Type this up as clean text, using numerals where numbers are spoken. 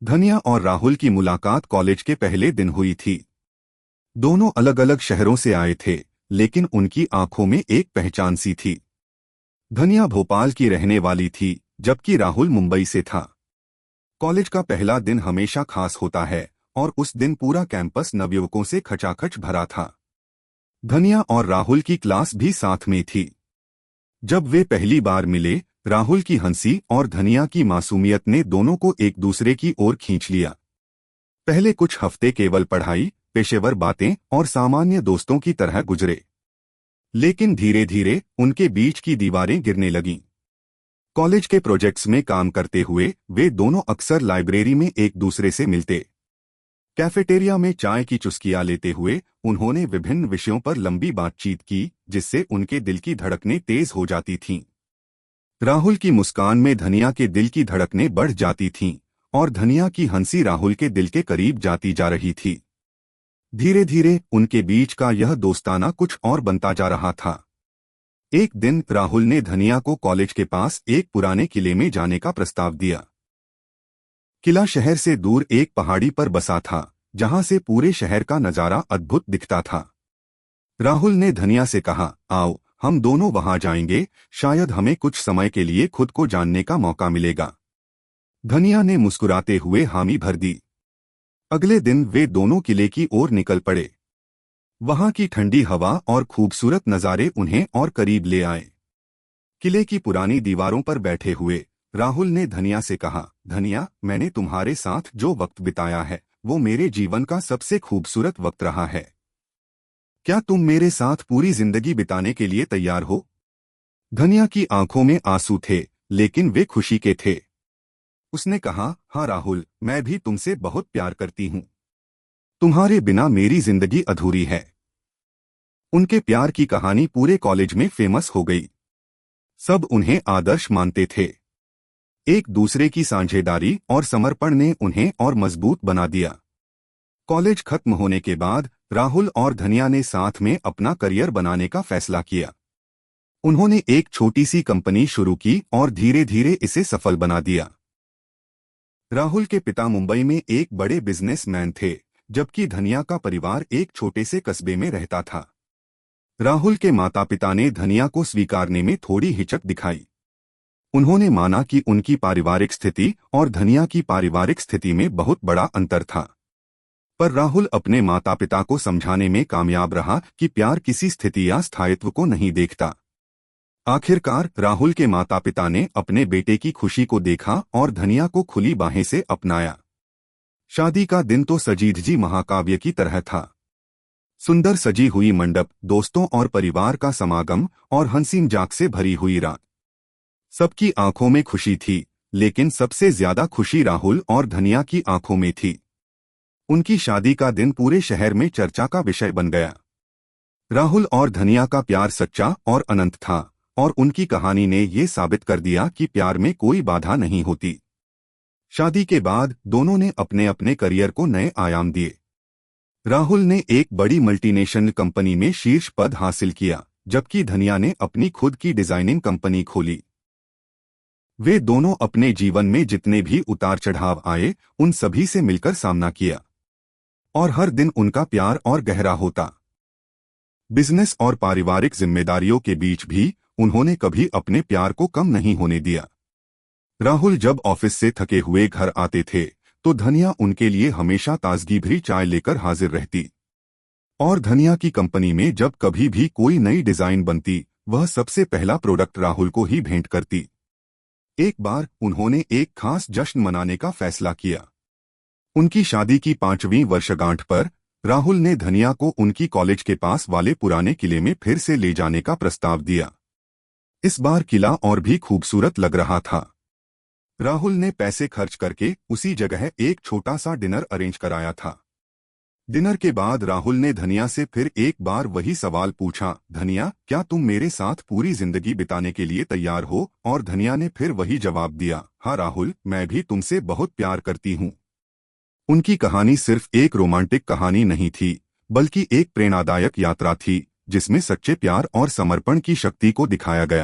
धनिया और राहुल की मुलाकात कॉलेज के पहले दिन हुई थी। दोनों अलग अलग शहरों से आए थे, लेकिन उनकी आंखों में एक पहचान सी थी। धनिया भोपाल की रहने वाली थी, जबकि राहुल मुंबई से था। कॉलेज का पहला दिन हमेशा खास होता है, और उस दिन पूरा कैंपस नवयुवकों से खचाखच भरा था। धनिया और राहुल की क्लास भी साथ में थी। जब वे पहली बार मिले, राहुल की हंसी और धनिया की मासूमियत ने दोनों को एक दूसरे की ओर खींच लिया। पहले कुछ हफ्ते केवल पढ़ाई, पेशेवर बातें और सामान्य दोस्तों की तरह गुजरे, लेकिन धीरे धीरे उनके बीच की दीवारें गिरने लगीं। कॉलेज के प्रोजेक्ट्स में काम करते हुए वे दोनों अक्सर लाइब्रेरी में एक दूसरे से मिलते। कैफेटेरिया में चाय की चुस्कियां लेते हुए उन्होंने विभिन्न विषयों पर लंबी बातचीत की, जिससे उनके दिल की धड़कनें तेज हो जाती थीं। राहुल की मुस्कान में धनिया के दिल की धड़कनें बढ़ जाती थीं, और धनिया की हंसी राहुल के दिल के करीब जाती जा रही थी। धीरे धीरे उनके बीच का यह दोस्ताना कुछ और बनता जा रहा था। एक दिन राहुल ने धनिया को कॉलेज के पास एक पुराने किले में जाने का प्रस्ताव दिया। किला शहर से दूर एक पहाड़ी पर बसा था, जहां से पूरे शहर का नजारा अद्भुत दिखता था। राहुल ने धनिया से कहा, आओ हम दोनों वहां जाएंगे, शायद हमें कुछ समय के लिए खुद को जानने का मौका मिलेगा। धनिया ने मुस्कुराते हुए हामी भर दी। अगले दिन वे दोनों किले की ओर निकल पड़े। वहां की ठंडी हवा और खूबसूरत नज़ारे उन्हें और करीब ले आए। किले की पुरानी दीवारों पर बैठे हुए राहुल ने धनिया से कहा, धनिया, मैंने तुम्हारे साथ जो वक्त बिताया है वो मेरे जीवन का सबसे खूबसूरत वक्त रहा है। क्या तुम मेरे साथ पूरी जिंदगी बिताने के लिए तैयार हो? धनिया की आंखों में आंसू थे, लेकिन वे खुशी के थे। उसने कहा, हाँ राहुल, मैं भी तुमसे बहुत प्यार करती हूँ। तुम्हारे बिना मेरी जिंदगी अधूरी है। उनके प्यार की कहानी पूरे कॉलेज में फेमस हो गई। सब उन्हें आदर्श मानते थे। एक दूसरे की साझेदारी और समर्पण ने उन्हें और मजबूत बना दिया। कॉलेज खत्म होने के बाद राहुल और धनिया ने साथ में अपना करियर बनाने का फैसला किया। उन्होंने एक छोटी सी कंपनी शुरू की और धीरे धीरे इसे सफल बना दिया। राहुल के पिता मुंबई में एक बड़े बिजनेसमैन थे, जबकि धनिया का परिवार एक छोटे से कस्बे में रहता था। राहुल के माता पिता ने धनिया को स्वीकारने में थोड़ी हिचक दिखाई। उन्होंने माना कि उनकी पारिवारिक स्थिति और धनिया की पारिवारिक स्थिति में बहुत बड़ा अंतर था। पर राहुल अपने माता पिता को समझाने में कामयाब रहा कि प्यार किसी स्थिति या स्थायित्व को नहीं देखता। आखिरकार राहुल के माता पिता ने अपने बेटे की खुशी को देखा और धनिया को खुली बाहें से अपनाया। शादी का दिन तो सजीधजी महाकाव्य की तरह था। सुंदर सजी हुई मंडप, दोस्तों और परिवार का समागम और हंसी मजाक से भरी हुई रात। सबकी आंखों में खुशी थी, लेकिन सबसे ज्यादा खुशी राहुल और धनिया की आंखों में थी। उनकी शादी का दिन पूरे शहर में चर्चा का विषय बन गया। राहुल और धनिया का प्यार सच्चा और अनंत था, और उनकी कहानी ने ये साबित कर दिया कि प्यार में कोई बाधा नहीं होती। शादी के बाद दोनों ने अपने अपने करियर को नए आयाम दिए। राहुल ने एक बड़ी मल्टीनेशनल कंपनी में शीर्ष पद हासिल किया, जबकि धनिया ने अपनी खुद की डिजाइनिंग कंपनी खोली। वे दोनों अपने जीवन में जितने भी उतार चढ़ाव आए, उन सभी से मिलकर सामना किया, और हर दिन उनका प्यार और गहरा होता। बिजनेस और पारिवारिक जिम्मेदारियों के बीच भी उन्होंने कभी अपने प्यार को कम नहीं होने दिया। राहुल जब ऑफिस से थके हुए घर आते थे, तो धनिया उनके लिए हमेशा ताजगी भरी चाय लेकर हाजिर रहती। और धनिया की कंपनी में जब कभी भी कोई नई डिजाइन बनती, वह सबसे पहला प्रोडक्ट राहुल को ही भेंट करती। एक बार उन्होंने एक खास जश्न मनाने का फैसला किया। उनकी शादी की 5वीं वर्षगांठ पर राहुल ने धनिया को उनकी कॉलेज के पास वाले पुराने किले में फिर से ले जाने का प्रस्ताव दिया। इस बार किला और भी खूबसूरत लग रहा था। राहुल ने पैसे खर्च करके उसी जगह एक छोटा सा डिनर अरेंज कराया था। डिनर के बाद राहुल ने धनिया से फिर एक बार वही सवाल पूछा, धनिया, क्या तुम मेरे साथ पूरी जिंदगी बिताने के लिए तैयार हो? और धनिया ने फिर वही जवाब दिया, हाँ राहुल, मैं भी तुमसे बहुत प्यार करती हूँ। उनकी कहानी सिर्फ एक रोमांटिक कहानी नहीं थी, बल्कि एक प्रेरणादायक यात्रा थी, जिसमें सच्चे प्यार और समर्पण की शक्ति को दिखाया गया।